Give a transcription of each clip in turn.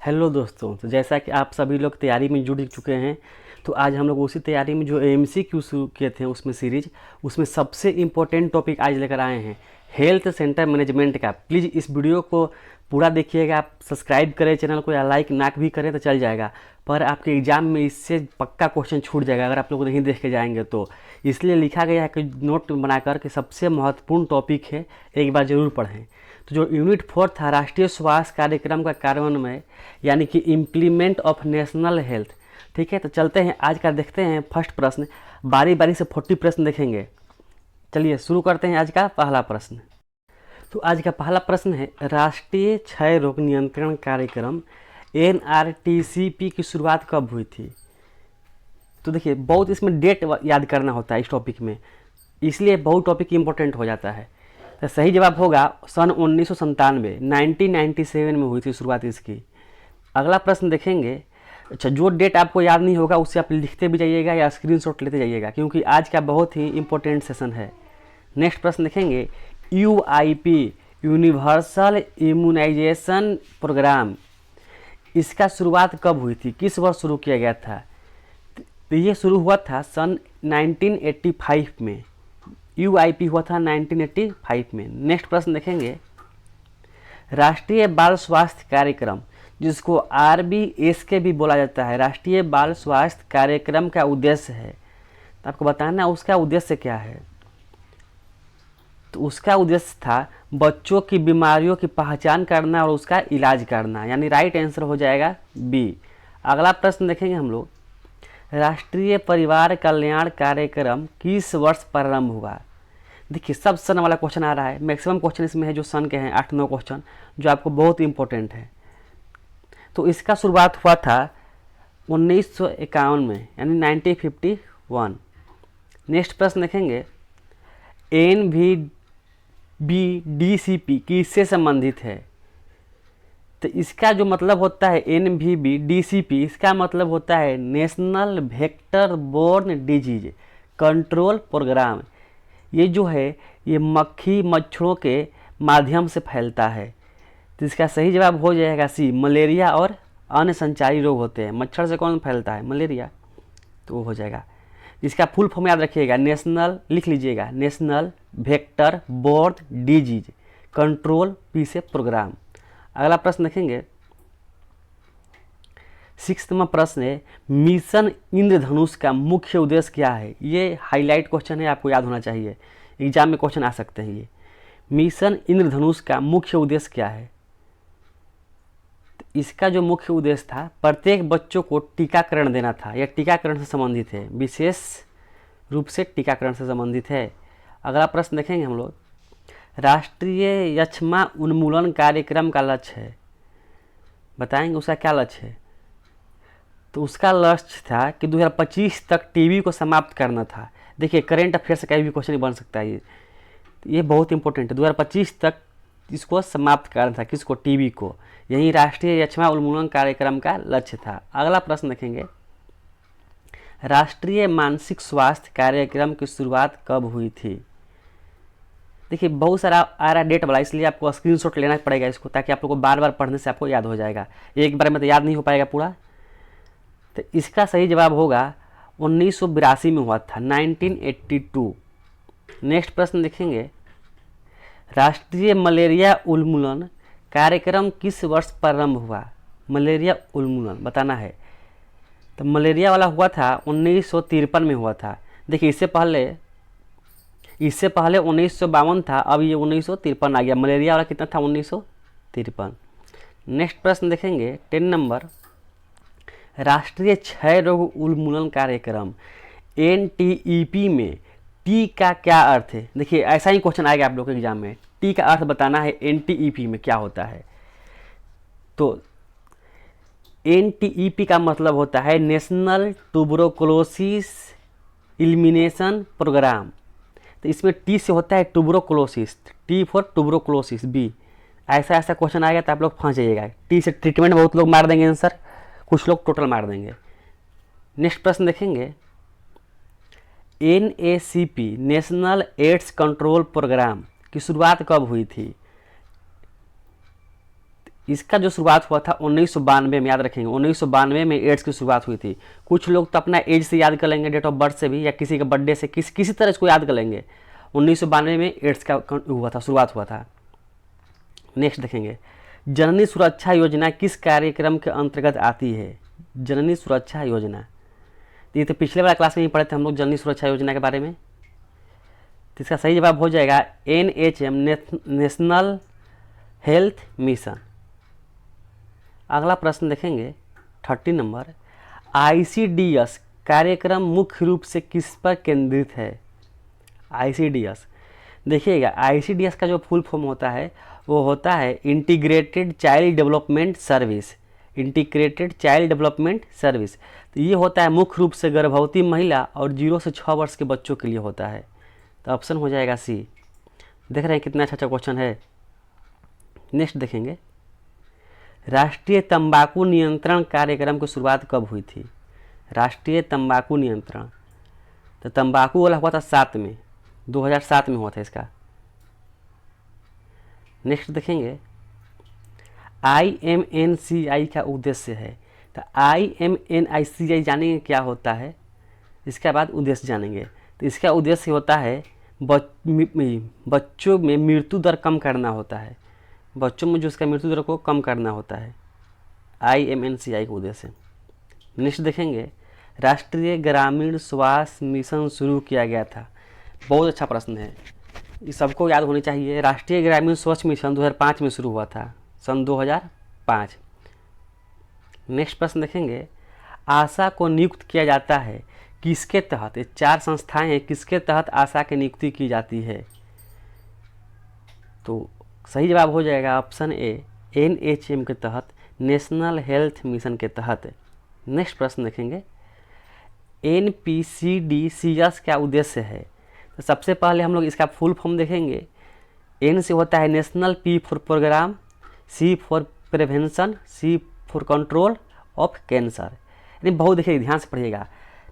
Hello दोस्तों, तो जैसा कि आप सभी लोग तैयारी में जुड़ चुके हैं, तो आज हम लोग उसी तैयारी में जो एमसीक्यू शुरू किए थे उसमें सीरीज, उसमें सबसे इम्पोर्टेंट टॉपिक आज लेकर आए हैं, हेल्थ सेंटर मैनेजमेंट का। प्लीज़ इस वीडियो को पूरा देखिएगा। आप सब्सक्राइब करें चैनल को या लाइक ना भी करें तो चल जाएगा, पर आपके एग्जाम में इससे पक्का क्वेश्चन छूट जाएगा अगर आप लोग नहीं देख के जाएंगे तो। इसलिए लिखा गया है कि नोट बनाकर के सबसे महत्वपूर्ण टॉपिक है, एक बार ज़रूर पढ़ें। तो जो यूनिट 4 था राष्ट्रीय स्वास्थ्य कार्यक्रम का कार्यान्वयन, यानी कि इम्प्लीमेंट ऑफ नेशनल हेल्थ। ठीक है, तो चलते हैं आज का, देखते हैं फर्स्ट प्रश्न। बारी बारी से 40 प्रश्न देखेंगे। चलिए शुरू करते हैं आज का पहला प्रश्न। तो आज का पहला प्रश्न है, राष्ट्रीय क्षय रोग नियंत्रण कार्यक्रम NRTCP की शुरुआत कब हुई थी? तो देखिए, बहुत इसमें डेट याद करना होता है इस टॉपिक में, इसलिए बहुत टॉपिक इंपॉर्टेंट हो जाता है। तो सही जवाब होगा सन 1997 में हुई थी शुरुआत इसकी। अगला प्रश्न देखेंगे। अच्छा, जो डेट आपको याद नहीं होगा उससे आप लिखते भी जाइएगा या स्क्रीनशॉट लेते जाइएगा, क्योंकि आज का बहुत ही इंपॉर्टेंट सेशन है। नेक्स्ट प्रश्न देखेंगे, UIP यूनिवर्सल इम्यूनाइजेशन प्रोग्राम, इसका शुरुआत कब हुई थी, किस वर्ष शुरू किया गया था? तो ये शुरू हुआ था सन 1985 में। UIP हुआ था 1985 में। नेक्स्ट प्रश्न देखेंगे, राष्ट्रीय बाल स्वास्थ्य कार्यक्रम, जिसको RBSK भी बोला जाता है, राष्ट्रीय बाल स्वास्थ्य कार्यक्रम का उद्देश्य है, तो आपको बताना उसका उद्देश्य क्या है। तो उसका उद्देश्य था बच्चों की बीमारियों की पहचान करना और उसका इलाज करना, यानी राइट आंसर हो जाएगा B। अगला प्रश्न देखेंगे हम लोग, राष्ट्रीय परिवार कल्याण कार्यक्रम किस वर्ष प्रारंभ हुआ? देखिए, सब सन वाला क्वेश्चन आ रहा है, मैक्सिमम क्वेश्चन इसमें है जो सन के हैं, 8-9 क्वेश्चन जो आपको बहुत इंपॉर्टेंट है। तो इसका शुरुआत हुआ था 1951 में, यानी 1951। नेक्स्ट प्रश्न देखेंगे, NVBDCP किससे संबंधित है? तो इसका जो मतलब होता है NVBDCP, इसका मतलब होता है national vector borne disease control programme. ये जो है ये मक्खी मच्छरों के माध्यम से फैलता है। तो इसका सही जवाब हो जाएगा C, मलेरिया और अन्य संचारी रोग होते हैं। मच्छर से कौन फैलता है? मलेरिया, तो वो हो जाएगा। इसका फुल फॉर्म याद रखिएगा, नेशनल लिख लीजिएगा, national vector borne disease control P से प्रोग्राम। अगला प्रश्न देखेंगे, 6वां प्रश्न है, मिशन इंद्रधनुष का मुख्य उद्देश्य क्या है? ये हाईलाइट क्वेश्चन है, आपको याद होना चाहिए, एग्जाम में क्वेश्चन आ सकते हैं ये। मिशन इंद्रधनुष का मुख्य उद्देश्य क्या है? तो इसका जो मुख्य उद्देश्य था, प्रत्येक बच्चों को टीकाकरण देना था। यह टीकाकरण से संबंधित है, विशेष रूप से टीकाकरण से संबंधित है। अगला प्रश्न देखेंगे हम लोग, राष्ट्रीय यक्ष्मा उन्मूलन कार्यक्रम का लक्ष्य है, बताएंगे उसका क्या लक्ष्य है? तो उसका लक्ष्य था कि 2025 तक टीबी को समाप्त करना था। देखिए, करेंट अफेयर से कहीं भी क्वेश्चन बन सकता है, ये बहुत इंपॉर्टेंट है। 2025 तक इसको समाप्त करना था, किसको? टीबी को। यही राष्ट्रीय यक्ष्मा उन्मूलन कार्यक्रम का लक्ष्य था। अगला प्रश्न देखेंगे, राष्ट्रीय मानसिक स्वास्थ्य कार्यक्रम की शुरुआत कब हुई थी? देखिए, बहुत सारा आ रहा डेट वाला, इसलिए आपको स्क्रीनशॉट लेना पड़ेगा इसको, ताकि आप लोग को बार बार पढ़ने से आपको याद हो जाएगा। एक बार में तो याद नहीं हो पाएगा पूरा। तो इसका सही जवाब होगा 1982 में हुआ था, 1982। नेक्स्ट प्रश्न देखेंगे, राष्ट्रीय मलेरिया उन्मूलन कार्यक्रम किस वर्ष प्रारंभ हुआ? मलेरिया उन्मूलन बताना है। तो मलेरिया वाला हुआ था 1953 में हुआ था। देखिए, इससे पहले 1952 था, अब ये 1953 आ गया। मलेरिया वाला कितना था? 1953। नेक्स्ट प्रश्न देखेंगे 10 नंबर, राष्ट्रीय क्षय रोग उन्मूलन कार्यक्रम NTEP में टी का क्या अर्थ है? देखिए, ऐसा ही क्वेश्चन आएगा आप लोग के एग्जाम में, टी का अर्थ बताना है NTEP में क्या होता है। तो NTEP का मतलब होता है नेशनल ट्यूबरकुलोसिस एलिमिनेशन प्रोग्राम। तो इसमें टी से होता है tuberculosis, T for tuberculosis, B। ऐसा क्वेश्चन आएगा तो आप लोग फंस जाइएगा। टी से ट्रीटमेंट बहुत लोग मार देंगे आंसर, कुछ लोग टोटल मार देंगे। नेक्स्ट प्रश्न देखेंगे, NACP national AIDS control programme की शुरुआत कब हुई थी? इसका जो शुरुआत हुआ था 1992 में, याद रखेंगे 1992 में एड्स की शुरुआत हुई थी। कुछ लोग तो अपना एज से याद कर लेंगे, डेट ऑफ बर्थ से भी, या किसी के बर्थडे से, किसी तरह इसको याद कर लेंगे। 1992 में एड्स का हुआ था, शुरुआत हुआ था। नेक्स्ट देखेंगे, जननी सुरक्षा योजना किस कार्यक्रम के अंतर्गत आती है? जननी सुरक्षा योजना, ये तो पिछले वाला क्लास में ही पढ़े थे हम लोग जननी सुरक्षा योजना के बारे में। तो इसका सही जवाब हो जाएगा NHM, नेशनल हेल्थ मिशन। अगला प्रश्न देखेंगे 30 नंबर, ICDS कार्यक्रम मुख्य रूप से किस पर केंद्रित है? ICDS देखिएगा, ICDS का जो फुल फॉर्म होता है वो होता है integrated child development service. Integrated child development service, तो ये होता है मुख्य रूप से गर्भवती महिला और 0 से 6 वर्ष के बच्चों के लिए होता है। तो ऑप्शन हो जाएगा C। देख रहे हैं कितना अच्छा क्वेश्चन है। नेक्स्ट देखेंगे, राष्ट्रीय तंबाकू नियंत्रण कार्यक्रम की शुरुआत कब हुई थी? राष्ट्रीय तंबाकू नियंत्रण, तो तंबाकू वाला हुआ था 7 में, 2007 में हुआ था इसका। नेक्स्ट देखेंगे, IMNCI का उद्देश्य है। तो IMNCI जानेंगे क्या होता है, इसके बाद उद्देश्य जानेंगे। तो इसका उद्देश्य होता है बच्चों में मृत्यु दर कम करना होता है, बच्चों में जो उसका मृत्यु दर को कम करना होता है, IMNCI का उद्देश्य। नेक्स्ट देखेंगे, राष्ट्रीय ग्रामीण स्वास्थ्य मिशन शुरू किया गया था। बहुत अच्छा प्रश्न है, ये सबको याद होनी चाहिए। राष्ट्रीय ग्रामीण स्वास्थ्य मिशन 2005 में शुरू हुआ था, सन 2005। नेक्स्ट प्रश्न देखेंगे, आशा को नियुक्त किया जाता है किसके तहत? ये 4 संस्थाएं हैं, किसके तहत आशा की नियुक्ति की जाती है? तो सही जवाब हो जाएगा ऑप्शन ए, NHM के तहत, नेशनल हेल्थ मिशन के तहत। नेक्स्ट प्रश्न देखेंगे, NPCDCS क्या उद्देश्य है? तो सबसे पहले हम लोग इसका फुल फॉर्म देखेंगे। N से होता है national, P for programme, C for prevention, C for control of cancer. यानी बहुत देखिए, ध्यान से पढ़िएगा,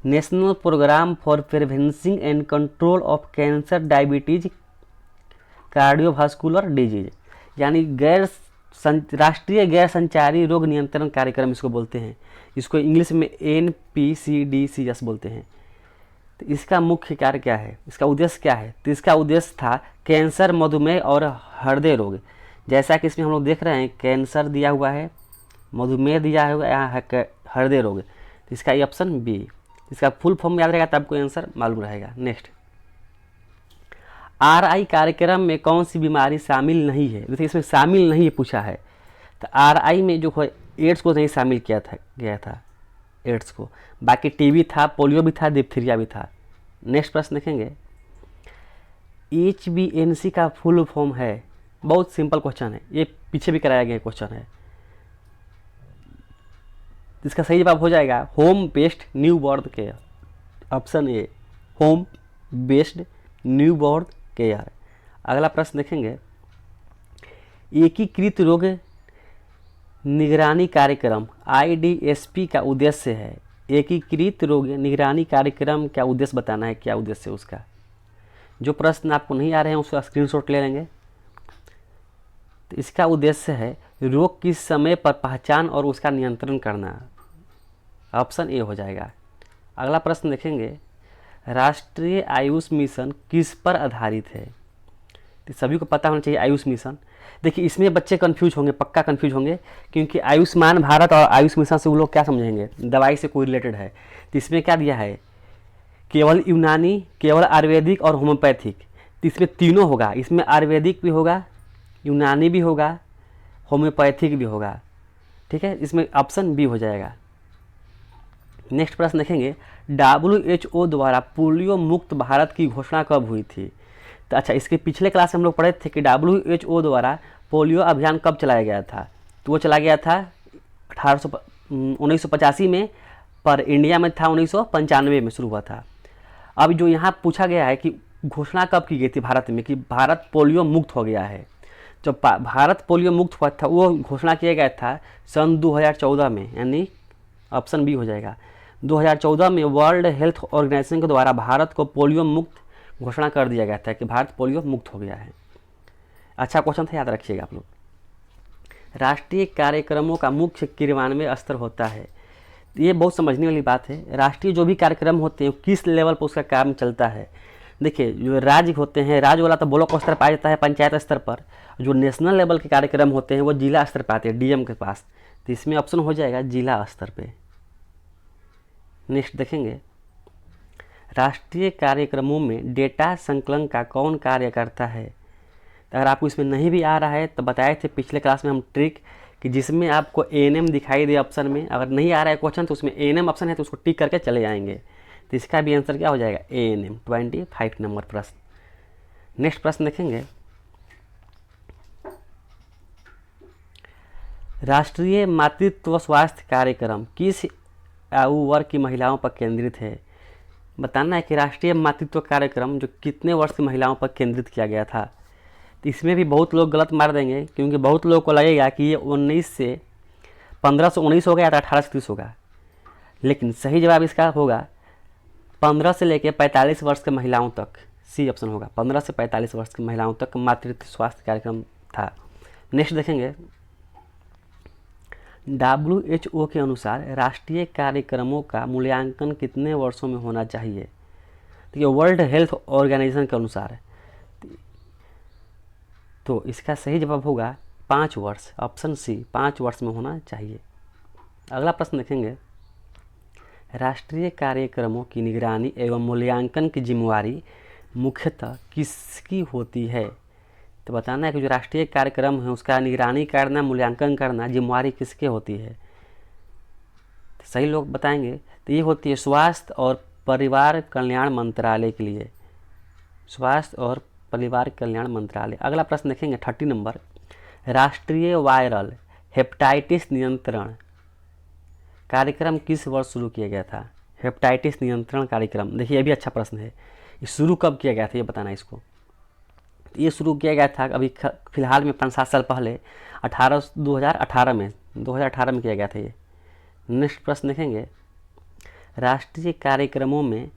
national programme for preventing and control of cancer, diabetes, cardiovascular disease, यानी राष्ट्रीय गैर संचारी रोग नियंत्रण कार्यक्रम इसको बोलते हैं। इसको इंग्लिश में NPCDCS बोलते हैं। तो इसका मुख्य कार्य क्या है, इसका उद्देश्य क्या है? तो इसका उद्देश्य था कैंसर, मधुमेह और हृदय रोग। जैसा कि इसमें हम लोग देख रहे हैं, कैंसर दिया हुआ है, मधुमेह दिया हुआ है, यहाँ है हृदय रोग। तो इसका ये ऑप्शन B। इसका फुल फॉर्म याद रहेगा तब आपको आंसर मालूम रहेगा। नेक्स्ट, RI कार्यक्रम में कौन सी बीमारी शामिल नहीं है? देखिए इसमें शामिल नहीं पूछा है, तो RI में जो है एड्स को नहीं शामिल गया था एड्स को, बाकी TB था, पोलियो भी था, डिप्थीरिया भी था। नेक्स्ट प्रश्न देखेंगे, HBNC का फुल फॉर्म है। बहुत सिंपल क्वेश्चन है, ये पीछे भी कराया गया क्वेश्चन है। इसका सही जवाब हो जाएगा home based new born care, option A, home based new born care. अगला प्रश्न देखेंगे, एकीकृत रोग निगरानी कार्यक्रम IDSP का उद्देश्य है। एकीकृत रोग निगरानी कार्यक्रम का उद्देश्य बताना है, क्या उद्देश्य है उसका। जो प्रश्न आपको नहीं आ रहे हैं उसका स्क्रीनशॉट ले लेंगे। तो इसका उद्देश्य है रोग किस समय पर पहचान और उसका नियंत्रण करना, ऑप्शन ए हो जाएगा। अगला प्रश्न देखेंगे, राष्ट्रीय आयुष मिशन किस पर आधारित है? तो सभी को पता होना चाहिए आयुष मिशन। देखिए इसमें बच्चे कंफ्यूज होंगे, पक्का कंफ्यूज होंगे, क्योंकि आयुष्मान भारत और आयुष मिशन से वो लोग क्या समझेंगे, दवाई से कोई रिलेटेड है। तो इसमें क्या दिया है, केवल यूनानी, केवल आयुर्वेदिक और होम्योपैथिक। तो इसमें तीनों होगा, इसमें आयुर्वेदिक भी होगा, यूनानी भी होगा, होम्योपैथिक भी होगा। ठीक है, इसमें ऑप्शन B हो जाएगा। नेक्स्ट प्रश्न देखेंगे, WHO द्वारा पोलियो मुक्त भारत की घोषणा कब हुई थी? तो अच्छा, इसके पिछले क्लास में हम लोग पढ़े थे कि WHO द्वारा पोलियो अभियान कब चलाया गया था। तो वो चला गया था 1985 में, पर इंडिया में था 1995 में शुरू हुआ था। अब जो यहाँ पूछा गया है कि घोषणा कब की गई थी भारत में कि भारत पोलियो मुक्त हो गया है। जब भारत पोलियो मुक्त हुआ था वो घोषणा किया गया था सन 2014 में, यानी ऑप्शन B हो जाएगा। 2014 में वर्ल्ड हेल्थ ऑर्गेनाइजेशन के द्वारा भारत को पोलियो मुक्त घोषणा कर दिया गया था कि भारत पोलियो मुक्त हो गया है। अच्छा क्वेश्चन था, याद रखिएगा आप लोग। राष्ट्रीय कार्यक्रमों का मुख्य क्रियान्वयन स्तर होता है। ये बहुत समझने वाली बात है। राष्ट्रीय जो भी कार्यक्रम होते हैं किस लेवल पर उसका काम चलता है। देखिए जो राज्य होते हैं, राज्य वाला तो ब्लॉक स्तर पर आ जाता है, पंचायत स्तर पर। जो नेशनल लेवल के कार्यक्रम होते हैं वो जिला स्तर पर आते हैं, डीएम के पास। तो इसमें ऑप्शन हो जाएगा जिला स्तर पे। नेक्स्ट देखेंगे, राष्ट्रीय कार्यक्रमों में डेटा संकलन का कौन कार्य करता है। तो अगर आपको इसमें नहीं भी आ रहा है तो बताए थे पिछले क्लास में हम ट्रिक कि जिसमें आपको एएनएम दिखाई दे ऑप्शन में, अगर नहीं आ रहा है क्वेश्चन तो उसमें एएनएम ऑप्शन है तो उसको टिक करके चले जाएंगे। तो इसका भी आंसर क्या हो जाएगा, एएनएम। 25 नंबर प्रश्न। नेक्स्ट प्रश्न देखेंगे, राष्ट्रीय मातृत्व स्वास्थ्य कार्यक्रम किस आयु वर्ग की महिलाओं पर केंद्रित है। बताना है कि राष्ट्रीय मातृत्व कार्यक्रम जो कितने वर्ष की महिलाओं पर केंद्रित किया गया था। तो इसमें भी बहुत लोग गलत मार देंगे, क्योंकि बहुत लोगों को लगेगा कि ये 15 से 19 होगा या तो 18 से 30 होगा। लेकिन सही जवाब इसका होगा 15 से लेकर 45 वर्ष के महिलाओं तक। सी ऑप्शन होगा, 15 से 45 वर्ष की महिलाओं तक मातृत्व स्वास्थ्य कार्यक्रम था। नेक्स्ट देखेंगे, WHO के अनुसार राष्ट्रीय कार्यक्रमों का मूल्यांकन कितने वर्षों में होना चाहिए। तो ये वर्ल्ड हेल्थ ऑर्गेनाइजेशन के अनुसार, तो इसका सही जवाब होगा 5 वर्ष। ऑप्शन सी, 5 वर्ष में होना चाहिए। अगला प्रश्न देखेंगे, राष्ट्रीय कार्यक्रमों की निगरानी एवं मूल्यांकन की जिम्मेवारी मुख्यतः किसकी होती है। तो बताना है कि जो राष्ट्रीय कार्यक्रम है उसका निगरानी करना, मूल्यांकन करना जिम्मेवारी किसके होती है। तो सही लोग बताएंगे तो ये होती है स्वास्थ्य और परिवार कल्याण मंत्रालय के लिए, स्वास्थ्य और परिवार कल्याण मंत्रालय। अगला प्रश्न देखेंगे 30 नंबर, राष्ट्रीय वायरल हेपेटाइटिस नियंत्रण कार्यक्रम किस वर्ष शुरू किया गया था। हेपेटाइटिस नियंत्रण कार्यक्रम, देखिए ये भी अच्छा प्रश्न है। ये शुरू कब किया गया था ये बताना है इसको। ये शुरू किया गया था अभी फिलहाल में 5-7 साल पहले 2018 में किया गया था ये। नेक्स्ट प्रश्न देखेंगे, राष्ट्रीय कार्यक्रमों में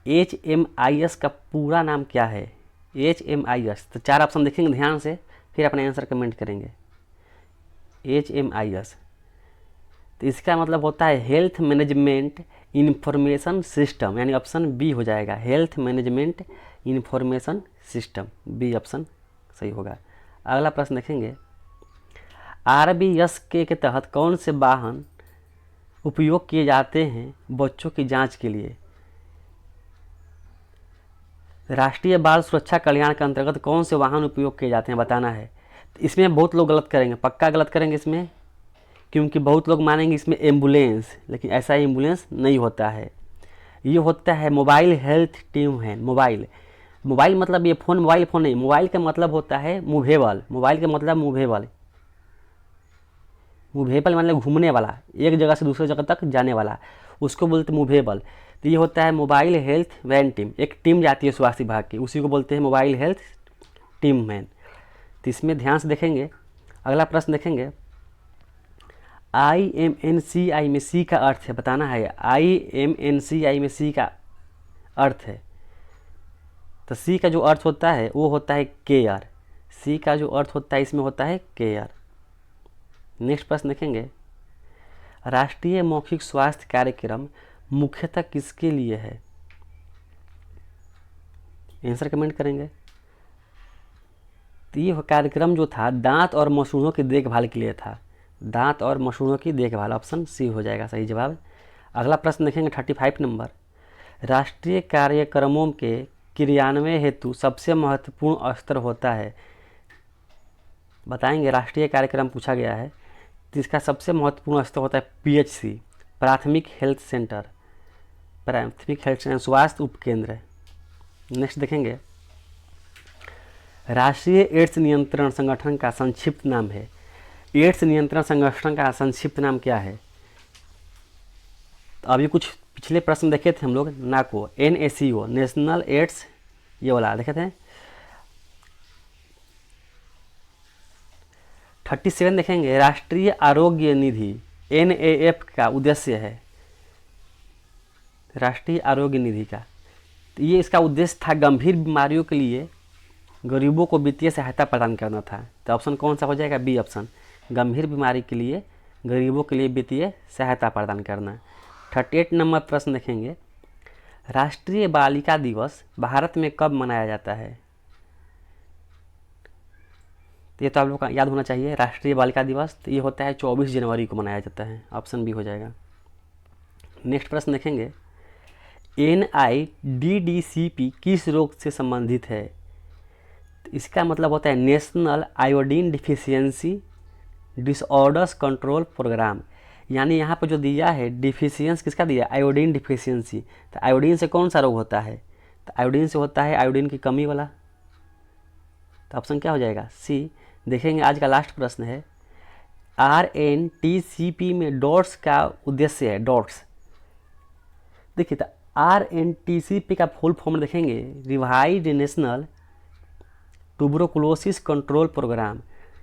HMIS का पूरा नाम क्या है। HMIS, तो 4 ऑप्शन देखेंगे ध्यान से, फिर अपना आंसर कमेंट करेंगे। HMIS, तो इसका मतलब होता है हेल्थ मैनेजमेंट इंफॉर्मेशन सिस्टम, यानी ऑप्शन बी हो जाएगा, health management information system. B option सही होगा। अगला प्रश्न देखेंगे, RBS के तहत कौन से वाहन उपयोग किए जाते हैं बच्चों की जांच के लिए। राष्ट्रीय बाल सुरक्षा कल्याण के अंतर्गत कौन से वाहन उपयोग किए जाते हैं बताना है। इसमें बहुत लोग गलत करेंगे, पक्का गलत करेंगे इसमें, क्योंकि बहुत लोग मानेंगे इसमें एम्बुलेंस, लेकिन ऐसा एम्बुलेंस नहीं होता है। ये होता है मोबाइल हेल्थ टीम है। मोबाइल मतलब ये फ़ोन, मोबाइल फ़ोन नहीं, मोबाइल का मतलब होता है मूवेबल। मोबाइल का मतलब मूवेबल मतलब घूमने वाला, एक जगह से दूसरे जगह तक जाने वाला, उसको बोलते हैं मूवेबल। तो ये होता है मोबाइल हेल्थ वैन टीम, एक टीम जाती है स्वास्थ्य विभाग की, उसी को बोलते हैं मोबाइल हेल्थ टीम मैन। तो इसमें ध्यान से देखेंगे। अगला प्रश्न देखेंगे, IMNCI में सी का अर्थ है बताना है। IMNCI में सी का अर्थ है, तो सी का जो अर्थ होता है वो होता है केयर। सी का जो अर्थ होता है इसमें होता है केयर। नेक्स्ट प्रश्न देखेंगे, राष्ट्रीय मौखिक स्वास्थ्य कार्यक्रम मुख्यतः किसके लिए है। आंसर कमेंट करेंगे। तो ये कार्यक्रम जो था दांत और मसूड़ों की देखभाल के लिए था, दांत और मसूड़ों की देखभाल। ऑप्शन सी हो जाएगा सही जवाब। अगला प्रश्न देखेंगे 35 नंबर, राष्ट्रीय कार्यक्रमों के क्रियान्वयन हेतु सबसे महत्वपूर्ण स्तर होता है। बताएंगे, राष्ट्रीय कार्यक्रम पूछा गया है तो इसका सबसे महत्वपूर्ण स्तर होता है PHC, प्राथमिक हेल्थ सेंटर, स्वास्थ्य उपकेंद्र। नेक्स्ट देखेंगे, राष्ट्रीय एड्स नियंत्रण संगठन का संक्षिप्त नाम है। एड्स नियंत्रण संगठन का संक्षिप्त नाम क्या है। तो अभी कुछ पिछले प्रश्न देखे थे हम लोग, नाको, NACO, नेशनल एड्स, ये वाला देखे थे। 37 देखेंगे, राष्ट्रीय आरोग्य निधि NAF का उद्देश्य है, राष्ट्रीय आरोग्य निधि का। तो ये इसका उद्देश्य था गंभीर बीमारियों के लिए गरीबों को वित्तीय सहायता प्रदान करना था। तो ऑप्शन कौन सा हो जाएगा, बी ऑप्शन। गंभीर बीमारी के लिए गरीबों के लिए वित्तीय सहायता प्रदान करना। 38 नंबर प्रश्न देखेंगे, राष्ट्रीय बालिका दिवस भारत में कब मनाया जाता है? ये तो आप लोग को याद होना चाहिए। राष्ट्रीय बालिका दिवस तो ये होता है 24 जनवरी को मनाया जाता है, ऑप्शन बी हो जाएगा। नेक्स्ट प्रश्न देखेंगे, NIDDCP किस रोग से संबंधित है? इसका मतलब होता है national iodine deficiency disorders control programme. यानी यहाँ पर जो दिया है डिफिशियंस किसका दिया? Iodine deficiency. तो आयोडीन से कौन सा रोग होता है? तो आयोडीन से होता है आयोडीन की कमी वाला। तो ऑप्शन क्या हो जाएगा? सी। देखेंगे आज का लास्ट प्रश्न है, RNTCP में डॉट्स का उद्देश्य है, डॉट्स। देखिए तो RNTCP का फुल फॉर्म देखेंगे, revised national tuberculosis control programme.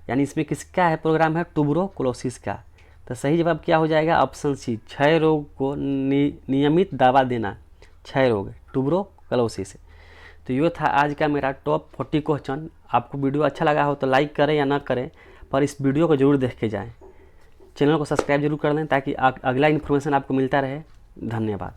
यानी इसमें किसका है प्रोग्राम है? ट्यूबरकुलोसिस का। तो सही जवाब क्या हो जाएगा? ऑप्शन सी, क्षय रोग को नियमित दवा देना, क्षय रोग ट्यूबरकुलोसिस। तो ये था आज का मेरा टॉप 40 क्वेश्चन। आपको वीडियो अच्छा लगा हो तो लाइक करें या ना करें, पर इस वीडियो को जरूर देख के जाएं। चैनल को सब्सक्राइब जरूर कर लें ताकि अगला इन्फॉर्मेशन आपको मिलता रहे। धन्यवाद।